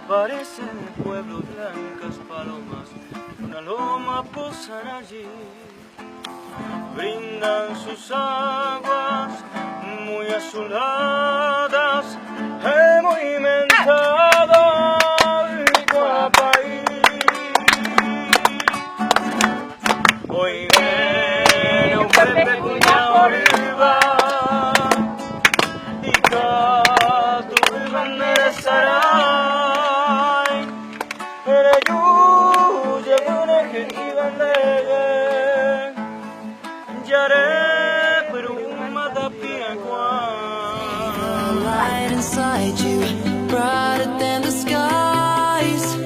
Parecen pueblos blancas palomas, una loma posan allí, brindan sus aguas muy azuladas, hemos inventado el Guapaí. Hoy viene un Pepe cuñado arriba y canto el banderesará. Light inside you, brighter than the skies.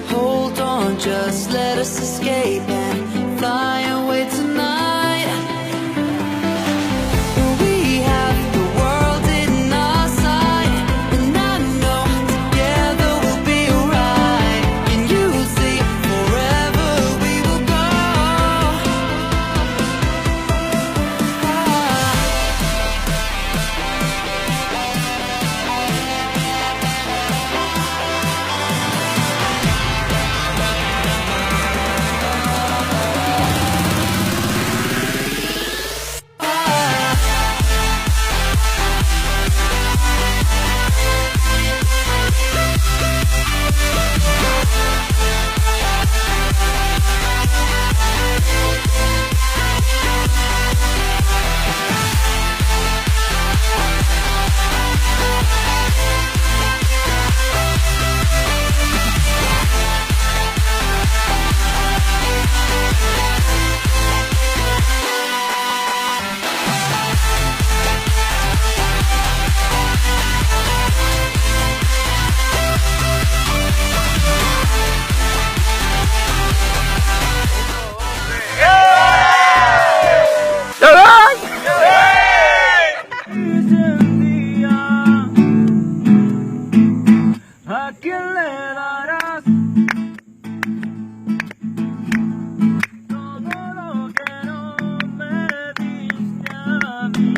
Hold on, just let us escape and fly away tonight. We have the world in our sight, and I know together we'll be alright. Can you see forever we will go? ¿A quién le darás todo lo que no me diste a mí?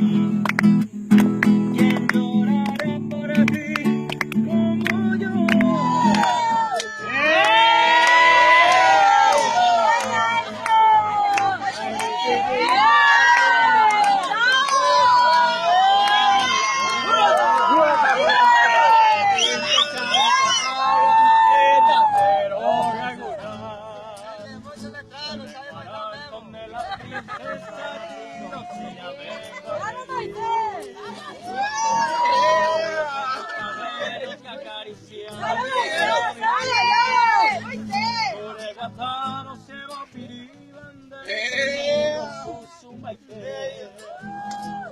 ¿Quién llorará por ti como yo?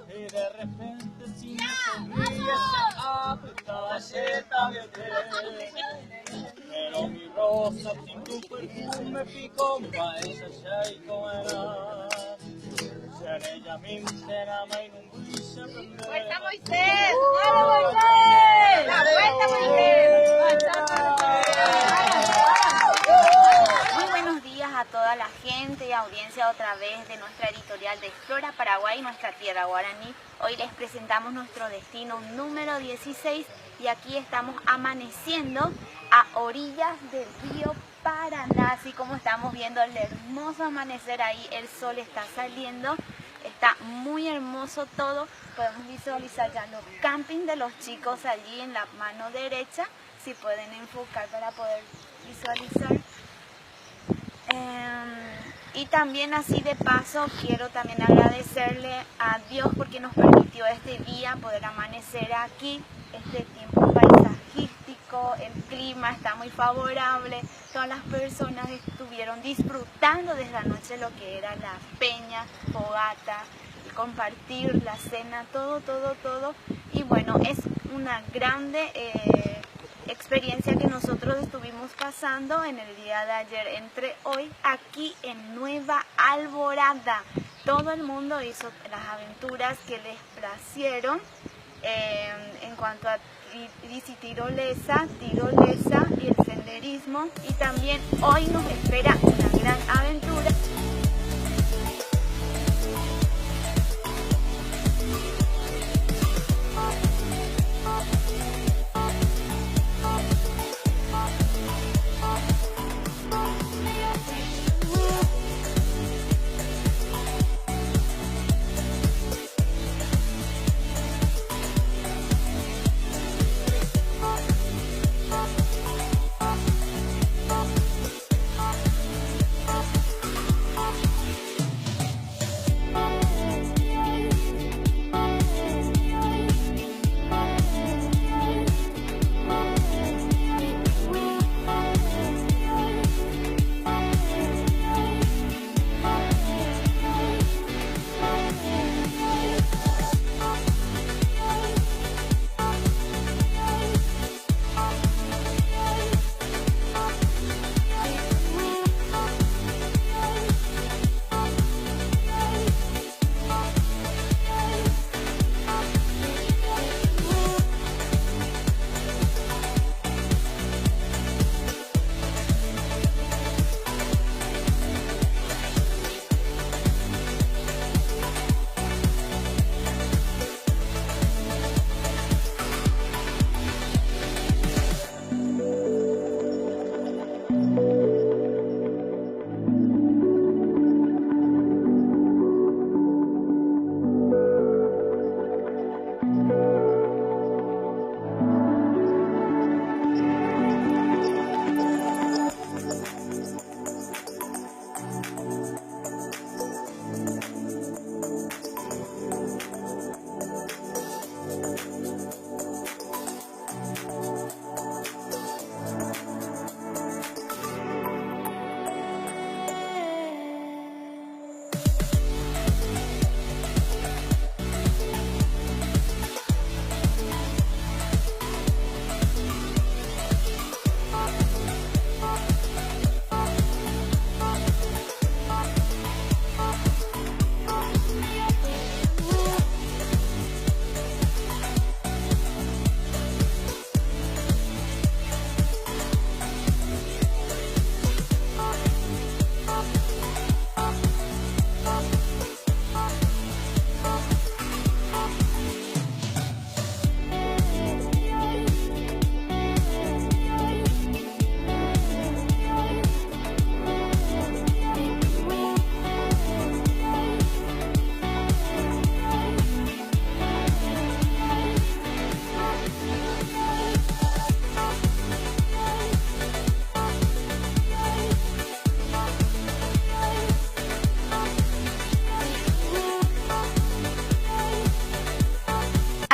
Y de repente si me sonríes pero mi rosa sin tu perfume picó paese sei com'era se ella mi será mai non dice ¡Vuelta Moisés! ¡Dale Moisés! ¡La vuelta Moisés! Muy buenos días a toda la gente y audiencia otra vez de nuestra editorial de Explora Paraguay, nuestra tierra guaraní. Hoy les presentamos nuestro destino número 16 y aquí estamos amaneciendo a orillas del río Paraná, así como estamos viendo el hermoso amanecer ahí, el sol está saliendo, está muy hermoso todo, podemos visualizar ya los campings de los chicos allí en la mano derecha, si pueden enfocar para poder visualizar. Y también así de paso quiero también agradecerle a Dios porque nos permitió este día poder amanecer aquí, este tiempo paisajístico, el clima está muy favorable, todas las personas estuvieron disfrutando desde la noche lo que era la peña, fogata, el compartir, la cena, todo, y bueno, es una grande experiencia que nosotros estuvimos pasando en el día de ayer, entre hoy aquí en Nueva Alborada. Todo el mundo hizo las aventuras que les placieron en cuanto a tirolesa y el senderismo, y también hoy nos espera una gran aventura.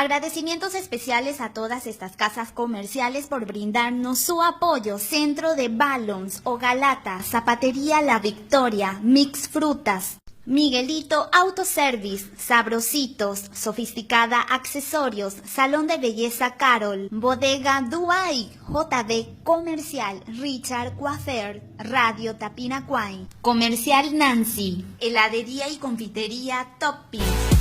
Agradecimientos especiales a todas estas casas comerciales por brindarnos su apoyo. Centro de Balance, Ogalata, Zapatería La Victoria, Mix Frutas, Miguelito Autoservice, Sabrositos, Sofisticada Accesorios, Salón de Belleza Carol, Bodega Duay, JD Comercial, Richard Coafer, Radio Tapinacuay, Comercial Nancy, Heladería y Confitería Toppings.